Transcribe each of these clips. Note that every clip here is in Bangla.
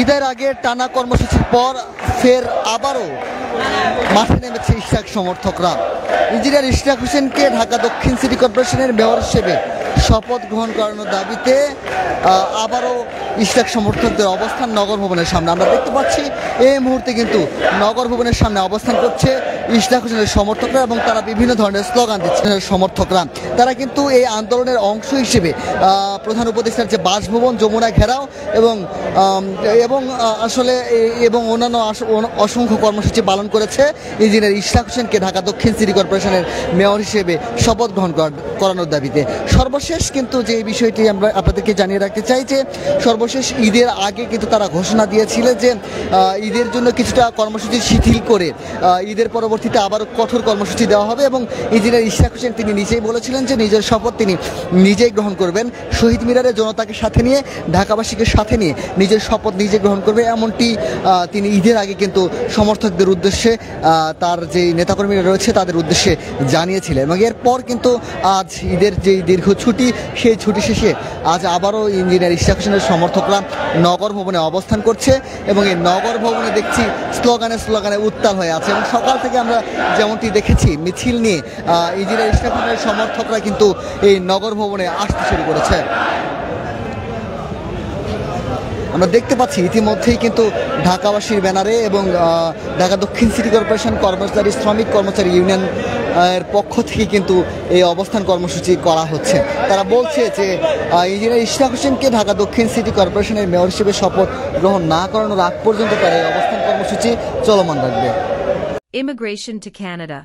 ঈদের আগে টানা কর্মসূচির পর ফের আবারও মাঠে নেমেছে ইশরাক সমর্থকরা। ইঞ্জিনিয়ার ইশরাক হোসেনকে ঢাকা দক্ষিণ সিটি কর্পোরেশনের মেয়র হিসেবে শপথ গ্রহণ করানোর দাবিতে আবারও ইশরাক সমর্থকদের অবস্থান নগর ভবনের সামনে। আমরা দেখতে পাচ্ছি এই মুহূর্তে কিন্তু নগর ভবনের সামনে অবস্থান করছে ইশরাক হোসেনের সমর্থকরা এবং তারা বিভিন্ন ধরনের স্লোগান দিচ্ছে। সমর্থকরা তারা কিন্তু এই আন্দোলনের অংশ হিসেবে প্রধান উপদেষ্টার যে বাসভবন যমুনা ঘেরাও এবং আসলে এবং অন্যান্য অসংখ্য কর্মসূচি পালন করেছে ইঞ্জিনিয়ার ইশরাক হোসেনকে ঢাকা দক্ষিণ সিটি কর্পোরেশনের মেয়র হিসেবে শপথ গ্রহণ করানোর দাবিতে। সর্বশেষ কিন্তু যে বিষয়টি আমরা আপনাদেরকে জানিয়ে রাখতে চাই যে সর্বশেষ ঈদের আগে কিন্তু তারা ঘোষণা দিয়েছিল যে ঈদের জন্য কিছুটা কর্মসূচি শিথিল করে ঈদের পরবর্তীতে আবার কঠোর কর্মসূচি দেওয়া হবে এবং ইঞ্জিনিয়ার ইশরাক হোসেন তিনি নিজেই বলেছিলেন যে নিজের শপথ তিনি নিজেই গ্রহণ করবেন। শহীদ মিনারে জনতাকে সাথে নিয়ে ঢাকাবাসীকে সাথে নিয়ে নিজের শপথ নিজে গ্রহণ করবে, এমনটি তিনি ঈদের আগে কিন্তু সমর্থকদের উদ্দেশ্যে তার যে নেতাকর্মীরা রয়েছে তাদের উদ্দেশ্যে জানিয়েছিলেন। এবং এরপর কিন্তু আজ ঈদের যে দীর্ঘ ছুটি সেই ছুটি শেষে আজ আবারও ইঞ্জিনিয়ার ইশরাক হোসেনের সমর্থকরা নগর ভবনে অবস্থান করছে এবং এই নগর ভবনে দেখছি স্লোগানে উত্তাল হয়ে আছে এবং সকাল থেকে আমরা যেমনটি দেখেছি মিছিল নিয়ে ইঞ্জিনিয়ার ইশরাক হোসেনের সমর্থকরা কিন্তু এই নগর ভবনে আসতে শুরু করেছে। আমরা দেখতে পাচ্ছি ইতিমধ্যেই কিন্তু ঢাকাবাসীর ব্যানারে এবং ঢাকা দক্ষিণ সিটি কর্পোরেশন শ্রমিক কর্মচারী ইউনিয়ন এর পক্ষ থেকে কিন্তু এই অবস্থান কর্মসূচি করা হচ্ছে। তারা বলছে যে ইঞ্জিনিয়ার ইশরাক হোসেনকে ঢাকা দক্ষিণ সিটি কর্পোরেশনের মেয়র হিসেবে শপথ গ্রহণ না করানোর আগ পর্যন্ত তারা এই অবস্থান কর্মসূচি চলমান রাখবে। Immigration to Canada.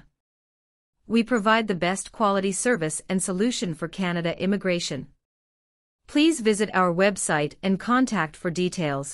We provide the best quality service and solution for Canada immigration. Please visit our website and contact for details.